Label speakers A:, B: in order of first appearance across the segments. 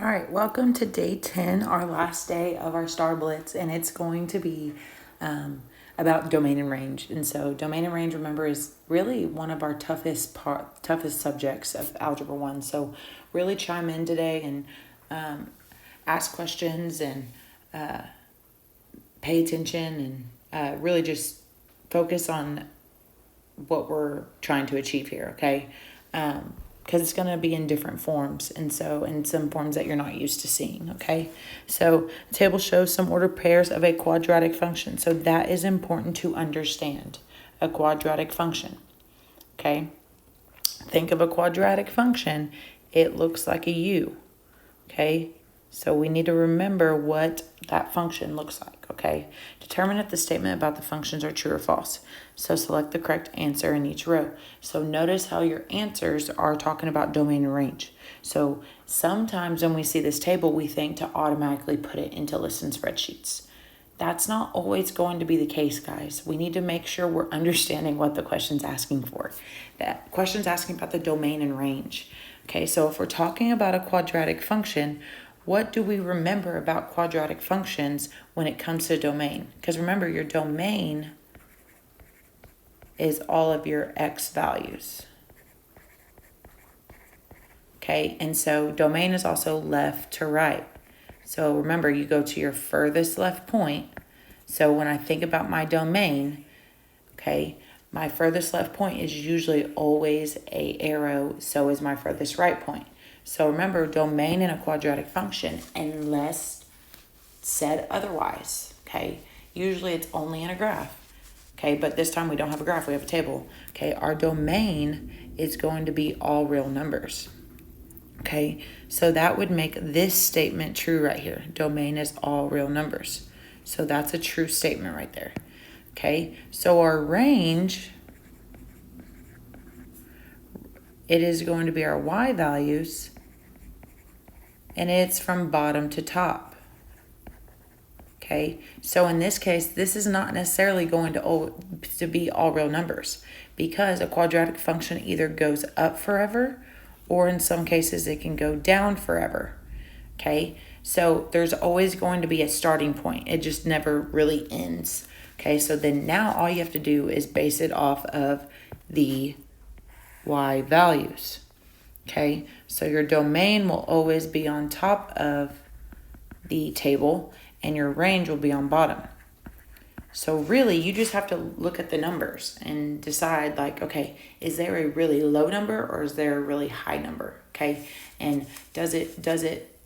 A: All right, welcome to day 10, our last day of our STAAR Blitz, and it's going to be about domain and range. And so domain and range, remember, is really one of our toughest subjects of Algebra 1. So really chime in today and ask questions and pay attention and really just focus on what we're trying to achieve here, okay? Because it's going to be in different forms, and so in some forms that you're not used to seeing, okay? So the table shows some ordered pairs of a quadratic function, so that is important to understand, a quadratic function, okay? Think of a quadratic function, it looks like a U, okay? So we need to remember what that function looks like, okay? Determine if the statement about the functions are true or false. So select the correct answer in each row. So notice how your answers are talking about domain and range. So sometimes when we see this table, we think to automatically put it into list and spreadsheets. That's not always going to be the case, guys. We need to make sure we're understanding what the question's asking for. That question's asking about the domain and range. Okay, so if we're talking about a quadratic function, what do we remember about quadratic functions when it comes to domain? Because remember, your domain is all of your x values. Okay, and so domain is also left to right. So remember, you go to your furthest left point. So when I think about my domain, okay, my furthest left point is usually always a arrow, so is my furthest right point. So remember, domain in a quadratic function, unless said otherwise, okay? Usually it's only in a graph, okay? But this time we don't have a graph, we have a table, okay? Our domain is going to be all real numbers, okay? So that would make this statement true right here. Domain is all real numbers. So that's a true statement right there, okay? So our range, it is going to be our y values, and it's from bottom to top. Okay, so in this case, this is not necessarily going to be all real numbers, because a quadratic function either goes up forever, or in some cases it can go down forever. Okay, so there's always going to be a starting point. It just never really ends. Okay, so then now all you have to do is base it off of the y values. Okay, so your domain will always be on top of the table and your range will be on bottom. So really, you just have to look at the numbers and decide, like, okay, is there a really low number or is there a really high number? Okay, and does it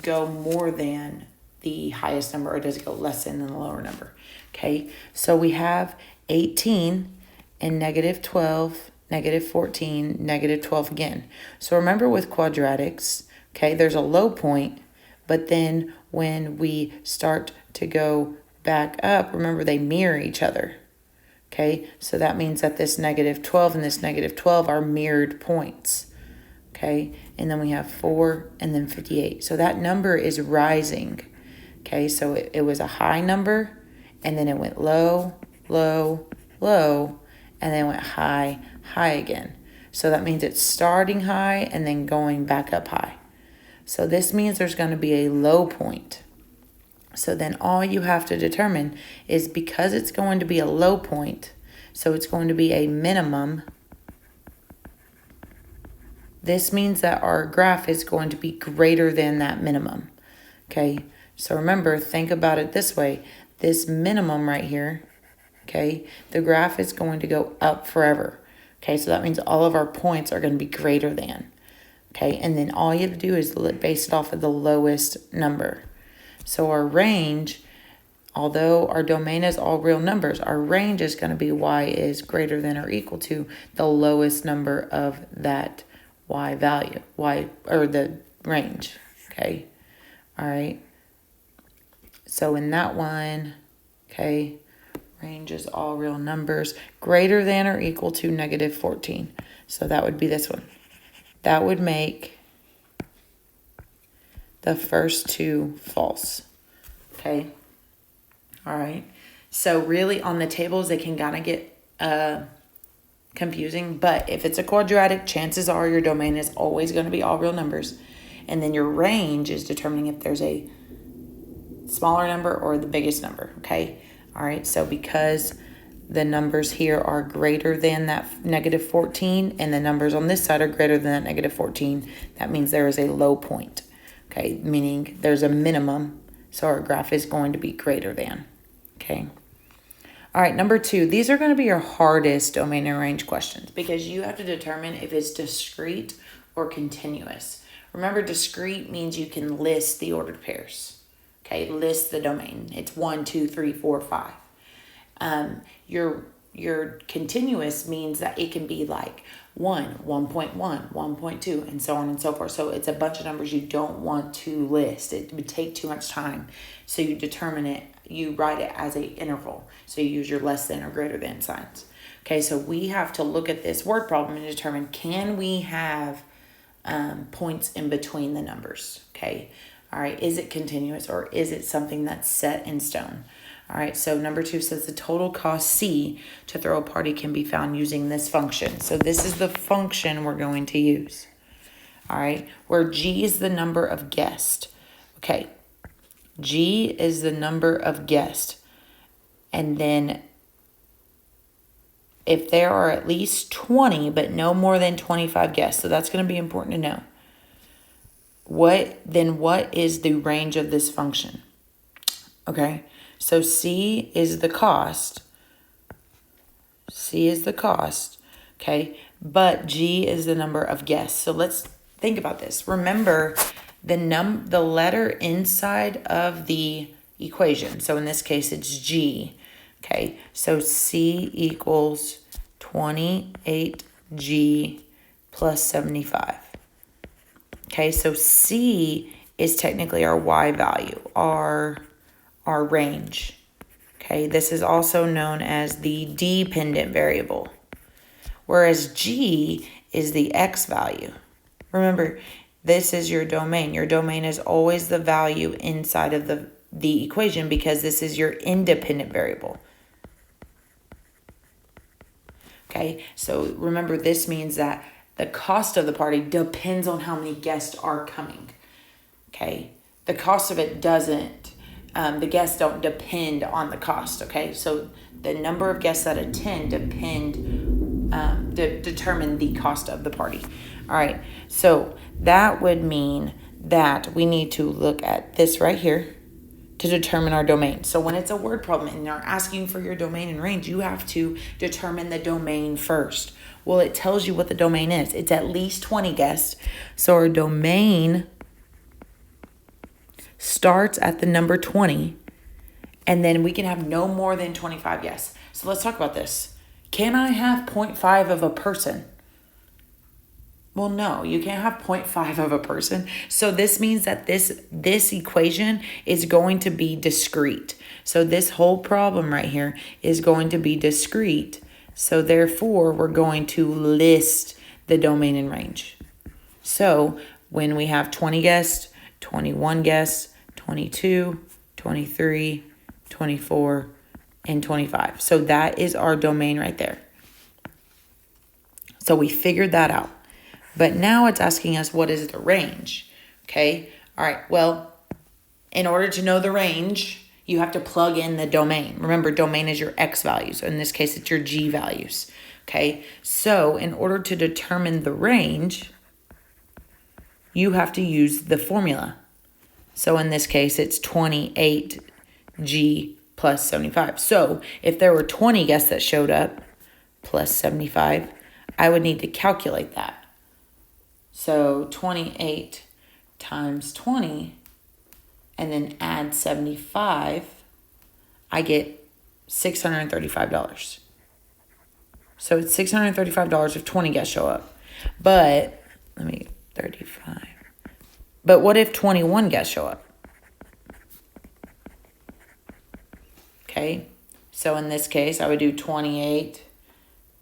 A: go more than the highest number, or does it go less than the lower number? Okay, so we have 18 and negative 12, negative 14, negative 12 again. So remember, with quadratics, okay, there's a low point, but then when we start to go back up, remember, they mirror each other. Okay, so that means that this negative 12 and this negative 12 are mirrored points. Okay, and then we have 4 and then 58. So that number is rising. Okay, so it was a high number, and then it went low, low, low, and then went high, high again. So that means it's starting high and then going back up high. So this means there's going to be a low point. So then all you have to determine is, because it's going to be a low point, so it's going to be a minimum, this means that our graph is going to be greater than that minimum. Okay, so remember, think about it this way. This minimum right here, okay, the graph is going to go up forever. Okay, so that means all of our points are going to be greater than. Okay, and then all you have to do is base it off of the lowest number. So our range, although our domain is all real numbers, our range is going to be y is greater than or equal to the lowest number of that y value, y, or the range. Okay, all right. So in that one, okay, range is all real numbers, greater than or equal to negative 14. So that would be this one. That would make the first two false. Okay. All right. So really, on the tables, they can kind of get confusing. But if it's a quadratic, chances are your domain is always going to be all real numbers. And then your range is determining if there's a smaller number or the biggest number, okay? All right, so because the numbers here are greater than that -14 and the numbers on this side are greater than that -14, that means there is a low point, okay? Meaning there's a minimum, so our graph is going to be greater than, okay? All right, number 2, these are going to be your hardest domain and range questions because you have to determine if it's discrete or continuous. Remember, discrete means you can list the ordered pairs, okay? List the domain. It's 1, 2, 3, 4, 5. Your continuous means that it can be like 1, 1.1, 1.2, and so on and so forth. So it's a bunch of numbers you don't want to list. It would take too much time. So you determine it, you write it as an interval. So you use your less than or greater than signs. Okay, so we have to look at this word problem and determine, can we have points in between the numbers? Okay, all right, is it continuous or is it something that's set in stone? All right, so number 2 says the total cost C to throw a party can be found using this function. So this is the function we're going to use. All right, where G is the number of guests. Okay, G is the number of guests. And then if there are at least 20, but no more than 25 guests, so that's going to be important to know. What is the range of this function? Okay, so C is the cost. C is the cost, okay? But G is the number of guests. So let's think about this. Remember the letter inside of the equation. So in this case, it's G, okay? So C equals 28G plus 75. Okay, so C is technically our Y value, our range. Okay, this is also known as the dependent variable, whereas G is the X value. Remember, this is your domain. Your domain is always the value inside of the equation because this is your independent variable. Okay, so remember, this means that the cost of the party depends on how many guests are coming. Okay, the cost of it doesn't, the guests don't depend on the cost. Okay, so the number of guests that attend determine the cost of the party. All right, so that would mean that we need to look at this right here to determine our domain. So when it's a word problem and they're asking for your domain and range, you have to determine the domain first. Well, it tells you what the domain is. It's at least 20 guests. So our domain starts at the number 20, and then we can have no more than 25 guests. So let's talk about this. Can I have 0.5 of a person? Well, no, you can't have 0.5 of a person. So this means that this equation is going to be discrete. So this whole problem right here is going to be discrete. So therefore, we're going to list the domain and range. So when we have 20 guests, 21 guests, 22, 23, 24, and 25. So that is our domain right there. So we figured that out. But now it's asking us, what is the range? Okay, all right, well, in order to know the range, you have to plug in the domain. Remember, domain is your X values. In this case, it's your G values. Okay, so in order to determine the range, you have to use the formula. So in this case, it's 28G plus 75. So if there were 20 guests that showed up plus 75, I would need to calculate that. So 28 times 20 and then add 75, I get $635. So it's $635 if 20 guests show up. But, 35. But what if 21 guests show up? Okay, so in this case, I would do 28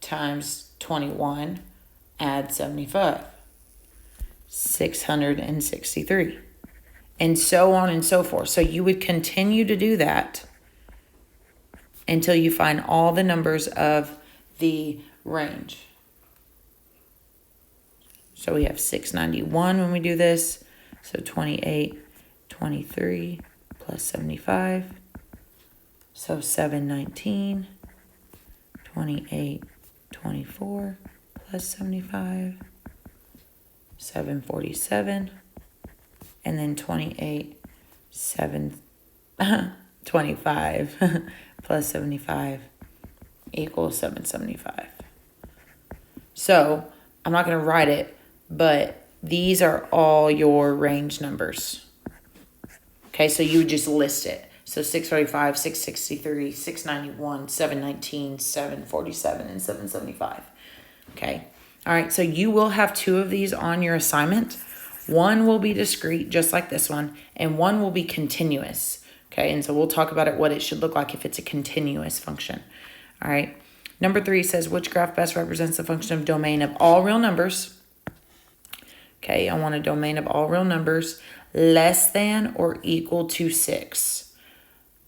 A: times 21, add 75. 663, and so on and so forth. So you would continue to do that until you find all the numbers of the range. So we have 691 when we do this, So 28, 23 plus 75. So 719, 28, 24 plus 75, 747, and then 28, 25 plus 75 equals 775. So I'm not going to write it, but these are all your range numbers. Okay, so you would just list it. So 645, 663, 691, 719, 747, and 775. Okay. All right, so you will have 2 of these on your assignment. One will be discrete, just like this one, and one will be continuous. Okay, and so we'll talk about it, what it should look like if it's a continuous function. All right. Number 3 says, which graph best represents the function of domain of all real numbers? Okay, I want a domain of all real numbers less than or equal to 6.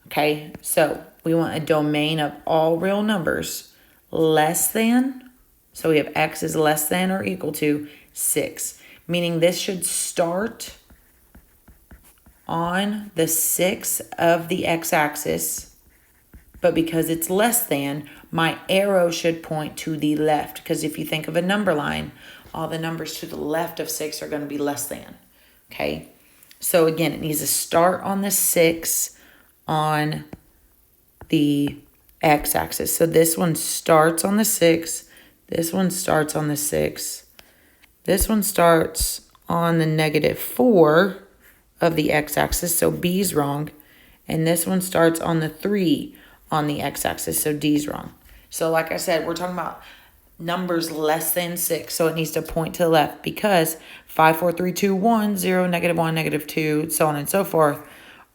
A: Okay, so we want a domain of all real numbers less than, so we have x is less than or equal to 6, meaning this should start on the 6 of the x-axis, but because it's less than, my arrow should point to the left, because if you think of a number line, all the numbers to the left of 6 are going to be less than. Okay, so again, it needs to start on the 6 on the x-axis. So this one starts on the 6, this one starts on the 6, this one starts on the -4 of the x-axis, so B's wrong, and this one starts on the 3 on the x-axis, so D's wrong. So like I said, we're talking about numbers less than 6, so it needs to point to the left, because 5, 4, 3, 2, 1, 0, -1, -2, so on and so forth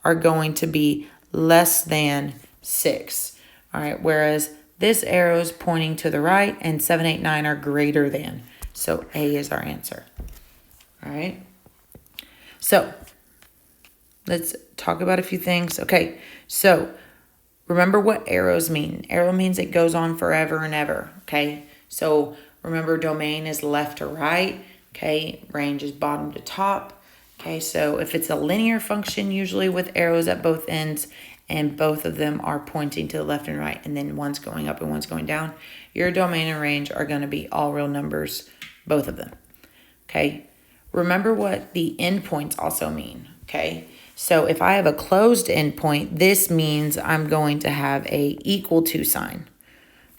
A: are going to be less than 6. All right, whereas this arrow is pointing to the right, and 7, 8, 9 are greater than. So A is our answer. All right. So let's talk about a few things. Okay, so remember what arrows mean. Arrow means it goes on forever and ever. Okay, so remember domain is left to right. Okay, range is bottom to top. Okay, so if it's a linear function, usually with arrows at both ends, and both of them are pointing to the left and right, and then one's going up and one's going down, your domain and range are going to be all real numbers, both of them. Okay, remember what the endpoints also mean. Okay, so if I have a closed endpoint, this means I'm going to have a equal to sign,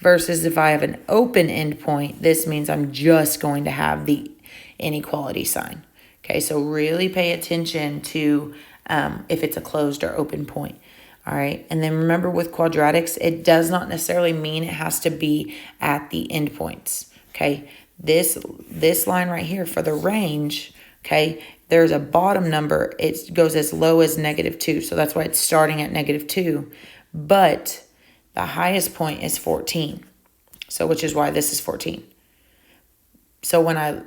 A: versus if I have an open endpoint, this means I'm just going to have the inequality sign. Okay, so really pay attention to if it's a closed or open point. All right, and then remember with quadratics, it does not necessarily mean it has to be at the endpoints. Okay, this line right here for the range, okay, there's a bottom number. It goes as low as -2, so that's why it's starting at -2. But the highest point is 14, so which is why this is 14. So when I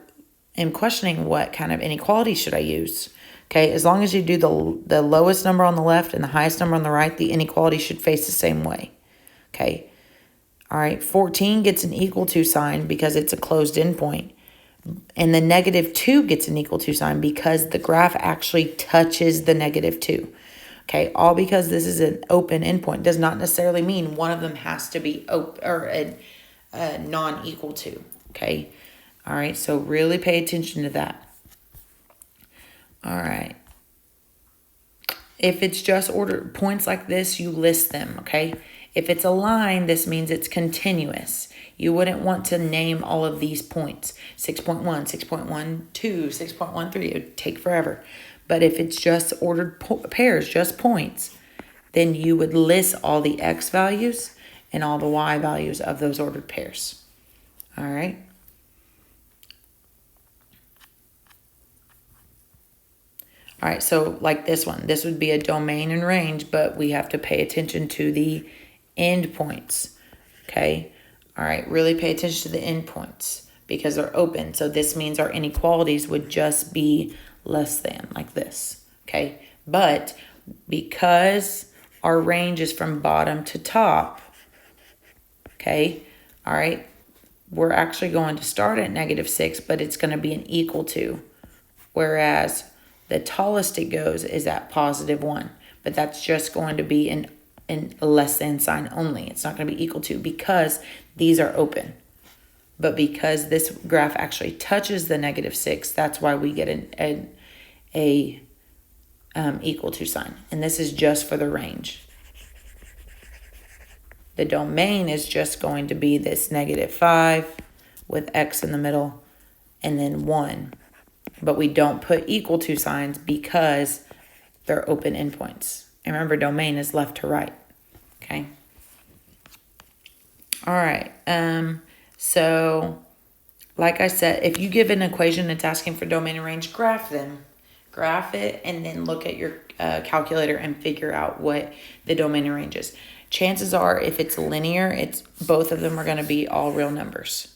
A: am questioning what kind of inequality should I use, okay, as long as you do the lowest number on the left and the highest number on the right, the inequality should face the same way. Okay, all right, 14 gets an equal to sign because it's a closed endpoint. And the -2 gets an equal to sign because the graph actually touches the -2. Okay, all because this is an open endpoint does not necessarily mean one of them has to be open or a non-equal to. Okay, all right, so really pay attention to that. All right. If it's just ordered points like this, you list them, okay? If it's a line, this means it's continuous. You wouldn't want to name all of these points. 6.1, 6.12, 6.13, it would take forever. But if it's just ordered pairs, just points, then you would list all the x values and all the y values of those ordered pairs. All right? All right, so like this one, this would be a domain and range, but we have to pay attention to the endpoints, okay? All right, really pay attention to the endpoints because they're open. So this means our inequalities would just be less than, like this, okay? But because our range is from bottom to top, okay, all right, we're actually going to start at -6, but it's going to be an equal to, whereas The tallest it goes is at +1, but that's just going to be in a less than sign only. It's not going to be equal to, because these are open. But because this graph actually touches the -6, that's why we get a equal to sign. And this is just for the range. The domain is just going to be this -5 with X in the middle and then 1. But we don't put equal to signs because they're open endpoints. And remember, domain is left to right. Okay. All right. So like I said, if you give an equation that's asking for domain and range, graph them. Graph it and then look at your calculator and figure out what the domain and range is. Chances are, if it's linear, both of them are going to be all real numbers.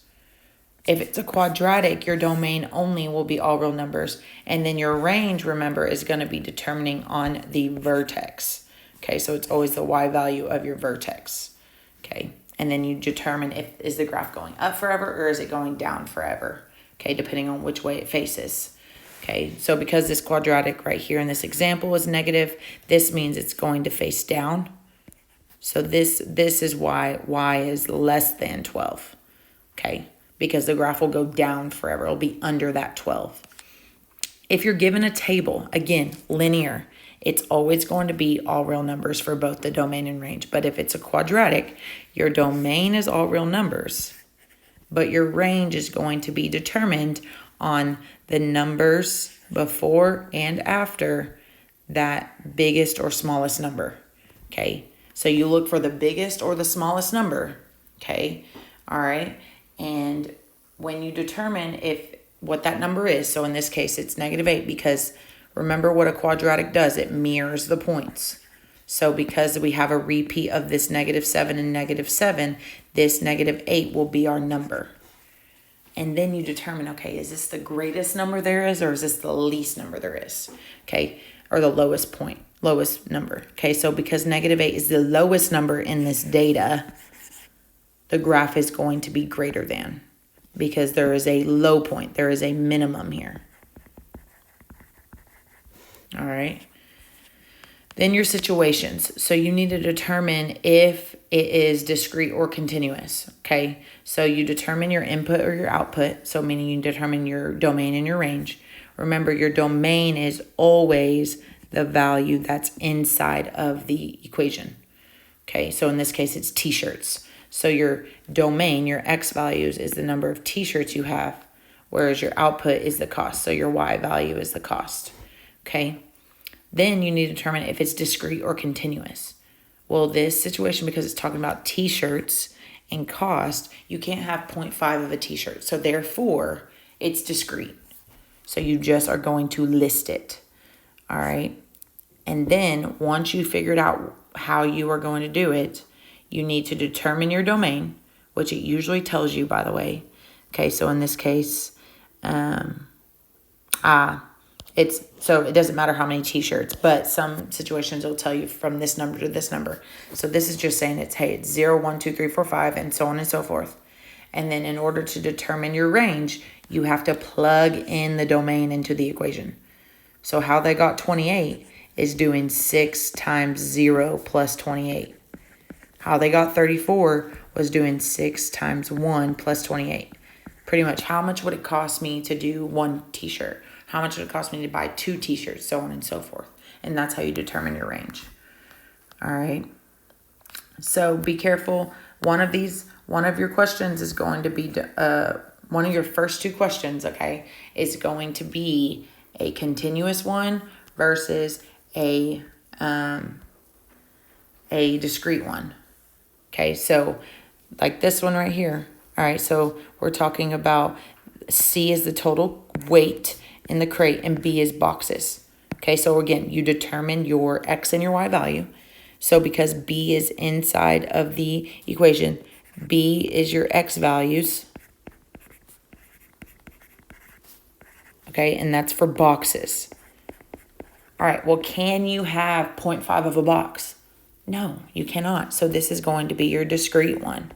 A: If it's a quadratic, your domain only will be all real numbers. And then your range, remember, is going to be determining on the vertex. Okay, so it's always the y value of your vertex. Okay, and then you determine is the graph going up forever or is it going down forever? Okay, depending on which way it faces. Okay, so because this quadratic right here in this example is negative, this means it's going to face down. So this is why y is less than 12. Okay, because the graph will go down forever. It'll be under that 12. If you're given a table, again, linear, it's always going to be all real numbers for both the domain and range. But if it's a quadratic, your domain is all real numbers, but your range is going to be determined on the numbers before and after that biggest or smallest number. Okay, so you look for the biggest or the smallest number. Okay, all right. And when you determine what that number is, so in this case, it's -8, because remember what a quadratic does, it mirrors the points. So because we have a repeat of this -7 and -7, this -8 will be our number. And then you determine, okay, is this the greatest number there is, or is this the least number there is? Okay, or the lowest number. Okay, so because -8 is the lowest number in this data, the graph is going to be greater than, because there is a low point. There is a minimum here. All right. Then your situations. So you need to determine if it is discrete or continuous. Okay. So you determine your input or your output. So meaning you determine your domain and your range. Remember, your domain is always the value that's inside of the equation. Okay. So in this case, it's t-shirts. So your domain, your X values, is the number of t-shirts you have, whereas your output is the cost. So your Y value is the cost. Okay. Then you need to determine if it's discrete or continuous. Well, this situation, because it's talking about t-shirts and cost, you can't have 0.5 of a t-shirt. So therefore, it's discrete. So you just are going to list it. All right. And then once you figured out how you are going to do it, you need to determine your domain, which it usually tells you, by the way. Okay, so in this case, so it doesn't matter how many t-shirts, but some situations will tell you from this number to this number. So this is just saying it's 0, 1, 2, 3, 4, 5, and so on and so forth. And then in order to determine your range, you have to plug in the domain into the equation. So how they got 28 is doing 6 times 0 plus 28. How they got 34 was doing 6 times 1 plus 28. Pretty much, how much would it cost me to do one t-shirt? How much would it cost me to buy 2 t-shirts? So on and so forth. And that's how you determine your range. All right. So be careful. One of your questions is going to be, one of your first 2 questions, okay, is going to be a continuous one versus a discrete one. Okay, so like this one right here. All right, so we're talking about C is the total weight in the crate and B is boxes. Okay, so again, you determine your X and your Y value. So because B is inside of the equation, B is your X values. Okay, and that's for boxes. All right, well, can you have 0.5 of a box? No, you cannot. So this is going to be your discrete one.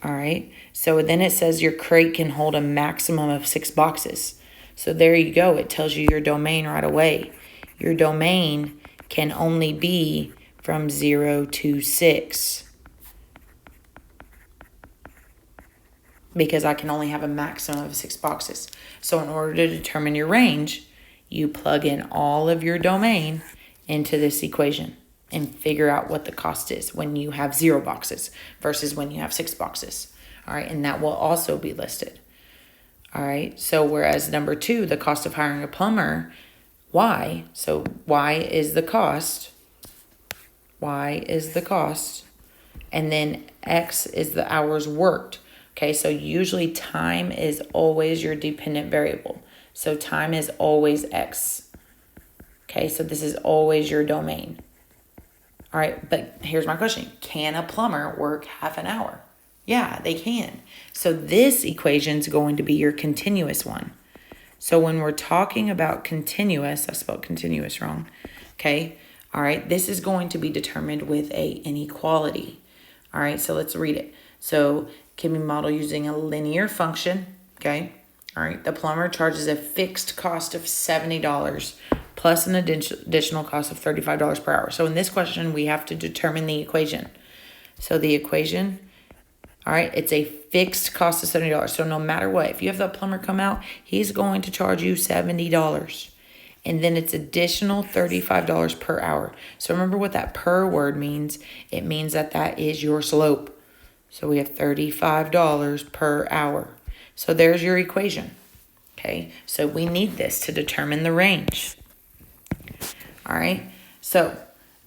A: All right. So then it says your crate can hold a maximum of 6 boxes. So there you go. It tells you your domain right away. Your domain can only be from 0 to 6. Because I can only have a maximum of 6 boxes. So in order to determine your range, you plug in all of your domain into this equation and figure out what the cost is when you have 0 boxes versus when you have 6 boxes. All right, and that will also be listed. All right, so whereas number 2, the cost of hiring a plumber, Y, so Y is the cost. Y is the cost. And then X is the hours worked. Okay, so usually time is always your dependent variable. So time is always X. Okay, so this is always your domain. All right, but here's my question. Can a plumber work half an hour? Yeah, they can. So this equation is going to be your continuous one. So when we're talking about continuous, I spelled continuous wrong. Okay, all right, this is going to be determined with an inequality. All right, so let's read it. So can be modeled using a linear function. Okay, all right, the plumber charges a fixed cost of $70 plus an additional cost of $35 per hour. So in this question, we have to determine the equation. So the equation, all right, it's a fixed cost of $70. So no matter what, if you have the plumber come out, he's going to charge you $70. And then it's additional $35 per hour. So remember what that per word means. It means that that is your slope. So we have $35 per hour. So there's your equation. Okay, so we need this to determine the range. All right, so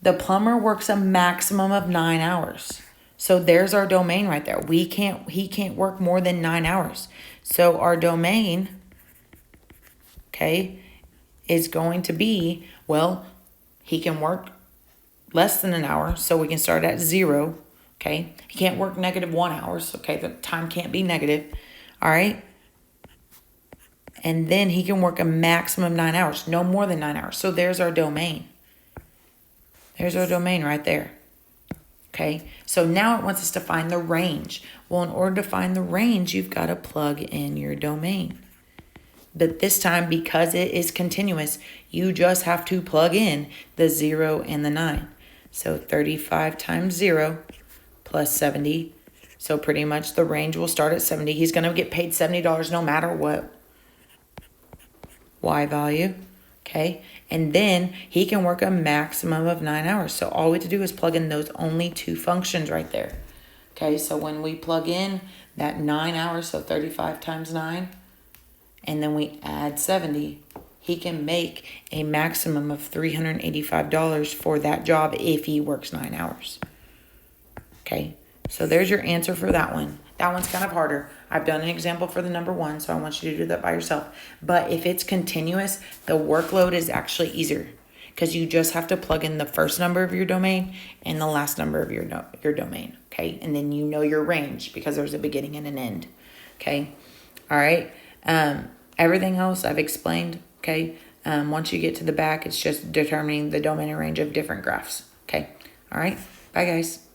A: the plumber works a maximum of 9 hours. So there's our domain right there. He can't work more than 9 hours. So our domain, okay, is going to be, well, he can work less than an hour. So we can start at 0. Okay, he can't work -1 hours. Okay, the time can't be negative. All right. And then he can work a maximum 9 hours, no more than 9 hours. So there's our domain. There's our domain right there. Okay, so now it wants us to find the range. Well, in order to find the range, you've got to plug in your domain. But this time, because it is continuous, you just have to plug in the 0 and the 9. So 35 times 0 plus 70. So pretty much the range will start at 70. He's going to get paid $70 no matter what Y value. Okay, and then he can work a maximum of 9 hours. So all we have to do is plug in those only 2 functions right there. Okay, so when we plug in that 9 hours, so 35 times 9, and then we add 70, he can make a maximum of $385 for that job if he works 9 hours. Okay, so there's your answer for that one. That one's kind of harder. I've done an example for the number 1, so I want you to do that by yourself. But if it's continuous, the workload is actually easier because you just have to plug in the first number of your domain and the last number of your domain, okay? And then you know your range because there's a beginning and an end, okay? All right. Everything else I've explained, okay? Once you get to the back, it's just determining the domain and range of different graphs, okay? All right. Bye, guys.